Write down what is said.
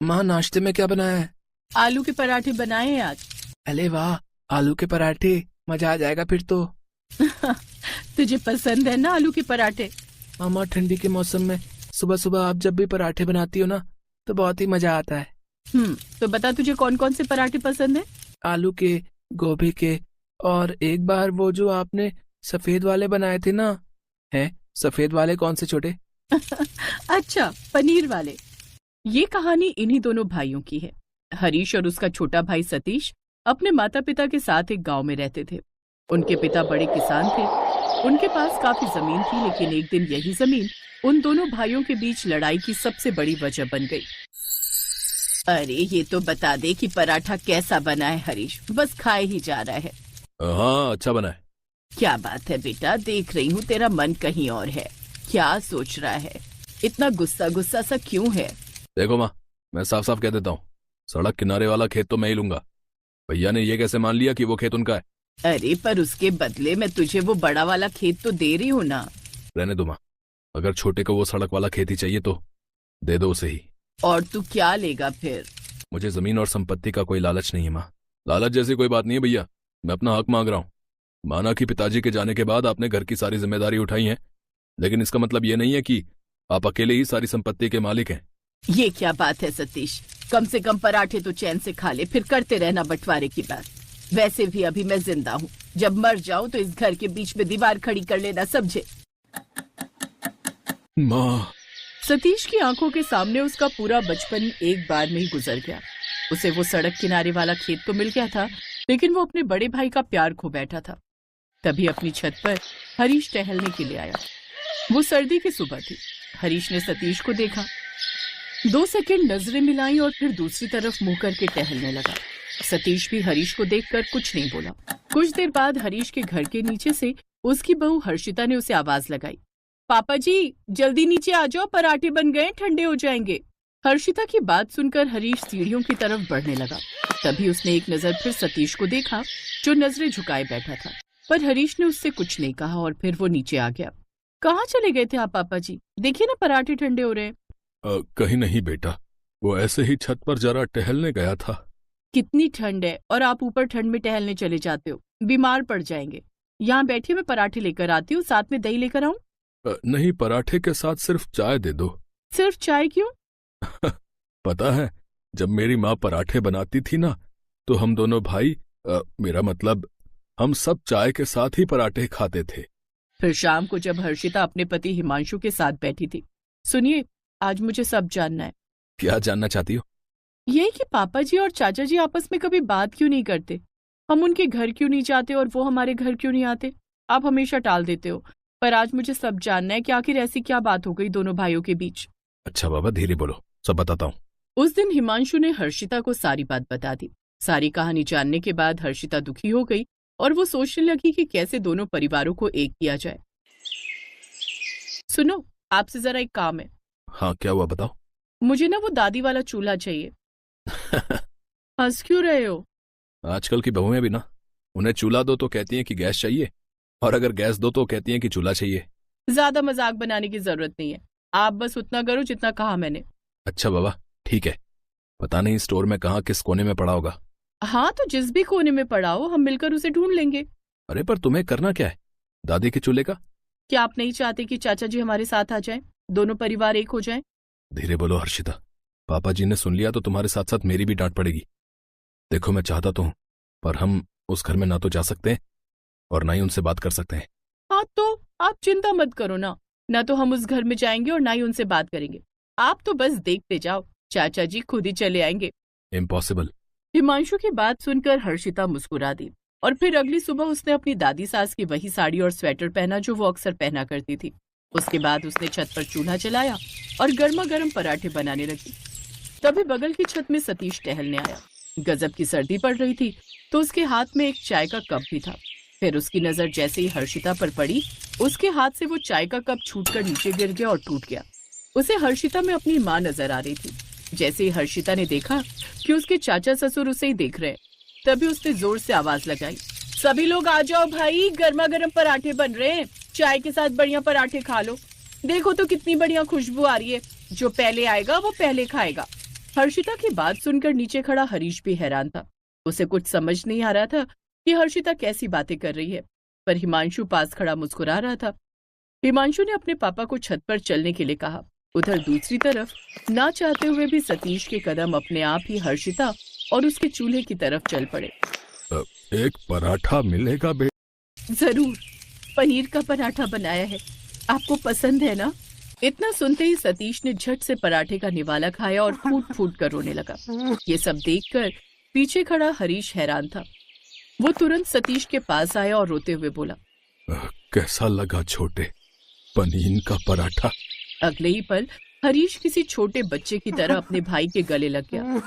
माँ नाश्ते में क्या बनाया है? आलू के पराठे बनाए हैं आज। अरे वाह, आलू के पराठे, मजा आ जाएगा फिर तो। तुझे पसंद है ना आलू के पराठे? मामा ठंडी के मौसम में सुबह सुबह आप जब भी पराठे बनाती हो ना तो बहुत ही मजा आता है। तो बता तुझे कौन कौन से पराठे पसंद है? आलू के, गोभी के, और एक बार वो जो आपने सफेद वाले बनाए थे ना। हैं सफेद वाले कौन से छोटे? अच्छा, पनीर वाले। ये कहानी इन्हीं दोनों भाइयों की है। हरीश और उसका छोटा भाई सतीश अपने माता पिता के साथ एक गांव में रहते थे। उनके पिता बड़े किसान थे। उनके पास काफी जमीन थी, लेकिन एक दिन यही जमीन उन दोनों भाइयों के बीच लड़ाई की सबसे बड़ी वजह बन गई। अरे ये तो बता दे कि पराठा कैसा बना है हरीश, बस खाए ही जा रहा है। हाँ अच्छा बना है। क्या बात है बेटा, देख रही हूँ तेरा मन कहीं और है। क्या सोच रहा है? इतना गुस्सा गुस्सा सा क्यों है? देखो माँ, मैं साफ साफ कह देता हूँ, सड़क किनारे वाला खेत तो मैं ही लूंगा। भैया ने ये कैसे मान लिया कि वो खेत उनका है? अरे पर उसके बदले मैं तुझे वो बड़ा वाला खेत तो दे रही हूँ ना। रहने दो माँ, अगर छोटे को वो सड़क वाला खेत ही चाहिए तो दे दो उसे ही। और तू क्या लेगा फिर? मुझे जमीन और संपत्ति का कोई लालच नहीं है माँ। लालच जैसी कोई बात नहीं है भैया, मैं अपना हक मांग रहा हूँ। माना कि पिताजी के जाने के बाद आपने घर की सारी जिम्मेदारी उठाई है, लेकिन इसका मतलब ये नहीं है कि आप अकेले ही सारी संपत्ति के मालिक हैं। ये क्या बात है सतीश, कम से कम पराठे तो चैन से खा ले, फिर करते रहना बंटवारे की बात। वैसे भी अभी मैं जिंदा हूँ, जब मर जाऊं तो इस घर के बीच में दीवार खड़ी कर लेना, समझे? माँ। सतीश की आंखों के सामने उसका पूरा बचपन एक बार में ही गुजर गया। उसे वो सड़क किनारे वाला खेत तो मिल गया था, लेकिन वो अपने बड़े भाई का प्यार खो बैठा था। तभी अपनी छत पर हरीश टहलने के लिए आया। वो सर्दी की सुबह थी। हरीश ने सतीश को देखा, 2 सेकंड नजरें मिलाई और फिर दूसरी तरफ मुंह करके टहलने लगा। सतीश भी हरीश को देखकर कुछ नहीं बोला। कुछ देर बाद हरीश के घर के नीचे से उसकी बहू हर्षिता ने उसे आवाज लगाई, पापा जी जल्दी नीचे आ जाओ, पराठे बन गए, ठंडे हो जाएंगे। हर्षिता की बात सुनकर हरीश सीढ़ियों की तरफ बढ़ने लगा। तभी उसने एक नजर फिर सतीश को देखा, जो नजरें झुकाए बैठा था, पर हरीश ने उससे कुछ नहीं कहा और फिर वो नीचे आ गया। कहाँ चले गए थे आप पापा जी? देखिए ना पराठे ठंडे हो रहे हैं। कहीं नहीं बेटा, वो ऐसे ही छत पर जरा टहलने गया था। कितनी ठंड है और आप ऊपर ठंड में टहलने चले जाते हो, बीमार पड़ जाएंगे। यहाँ बैठिए, मैं पराठे लेकर आती हूँ, साथ में दही लेकर आऊं? नहीं, पराठे के साथ सिर्फ चाय दे दो। सिर्फ चाय क्यों? पता है, जब मेरी माँ पराठे बनाती थी ना तो हम दोनों भाई, मेरा मतलब हम सब चाय के साथ ही पराठे खाते थे। फिर शाम को जब हर्षिता अपने पति हिमांशु के साथ बैठी थी, सुनिए आज मुझे सब जानना है। क्या जानना चाहती हो? ये कि पापा जी और चाचा जी आपस में कभी बात क्यों नहीं करते? हम उनके घर क्यों नहीं जाते और वो हमारे घर क्यों नहीं आते? आप हमेशा टाल देते हो, पर आज मुझे सब जानना है कि आखिर ऐसी क्या बात हो गई दोनों भाइयों के बीच। अच्छा बाबा, धीरे बोलो, सब बताता हूँ। उस दिन हिमांशु ने हर्षिता को सारी बात बता दी। सारी कहानी जानने के बाद हर्षिता दुखी हो गई और वो सोचने लगी कि कैसे दोनों परिवारों को एक किया जाए। सुनो, आपसे जरा एक काम है। हाँ क्या हुआ, बताओ। मुझे ना वो दादी वाला चूल्हा चाहिए। हंस क्यों रहे हो? आजकल की बहुएं भी ना, उन्हें चूल्हा दो तो कहती हैं कि गैस चाहिए, और अगर गैस दो तो कहती हैं कि चूल्हा चाहिए। ज्यादा मजाक बनाने की जरूरत नहीं है, आप बस उतना करो जितना कहा मैंने। अच्छा बाबा ठीक है, पता नहीं स्टोर में कहाँ किस कोने में पड़ा होगा। हाँ तो जिस भी कोने में पड़ा हो हम मिलकर उसे ढूंढ लेंगे। अरे पर तुम्हें करना क्या है दादी के चूल्हे का? क्या आप नहीं चाहते कि चाचा जी हमारे साथ आ जाएं, दोनों परिवार एक हो जाएं? धीरे बोलो हर्षिता, पापा जी ने सुन लिया तो तुम्हारे साथ साथ मेरी भी डांट पड़ेगी। देखो मैं चाहता तो हूँ, पर हम उस घर में ना तो जा सकते हैं और ना ही उनसे बात कर सकते हैं। हाँ तो आप चिंता मत करो ना तो हम उस घर में जाएंगे और ना ही उनसे बात करेंगे। आप तो बस देखते जाओ, चाचा जी खुद ही चले आएंगे। इम्पॉसिबल। हिमांशु की बात सुनकर हर्षिता मुस्कुरा दी और फिर अगली सुबह उसने अपनी दादी सास की वही साड़ी और स्वेटर पहना जो वो अक्सर पहना करती थी। उसके बाद उसने छत पर चूल्हा जलाया और गर्मा गर्म पराठे बनाने लगी। तभी बगल की छत में सतीश टहलने आया। गजब की सर्दी पड़ रही थी तो उसके हाथ में एक चाय का कप भी था। फिर उसकी नजर जैसे ही हर्षिता पर पड़ी, उसके हाथ से वो चाय का कप छूटकर नीचे गिर गया और टूट गया। उसे हर्षिता में अपनी माँ नजर आ रही थी। जैसे ही हर्षिता ने देखा कि उसके चाचा ससुर उसे ही देख रहे, तभी उसने जोर से आवाज लगाई, सभी लोग आ जाओ भाई, गर्मा गर्म पराठे बन रहे हैं, चाय के साथ बढ़िया पराठे खा लो। देखो तो कितनी बढ़िया खुशबू आ रही है, जो पहले आएगा वो पहले खाएगा। हर्षिता की बात सुनकर नीचे खड़ा हरीश भी हैरान था। उसे कुछ समझ नहीं आ रहा था कि हर्षिता कैसी बातें कर रही है, पर हिमांशु पास खड़ा मुस्कुरा रहा था। हिमांशु ने अपने पापा को छत पर चलने के लिए कहा। उधर दूसरी तरफ ना चाहते हुए भी सतीश के कदम अपने आप ही हर्षिता और उसके चूल्हे की तरफ चल पड़े। एक पराठा मिलेगा जरूर, पनीर का पराठा बनाया है, आपको पसंद है ना? इतना सुनते ही सतीश ने झट से पराठे का निवाला खाया और फूट फूट कर रोने लगा। ये सब देखकर पीछे खड़ा हरीश हैरान था। वो तुरंत सतीश के पास आया और रोते हुए बोला, कैसा लगा छोटे, पनीर का पराठा? अगले ही पल हरीश किसी छोटे बच्चे की तरह अपने भाई के गले लग गया।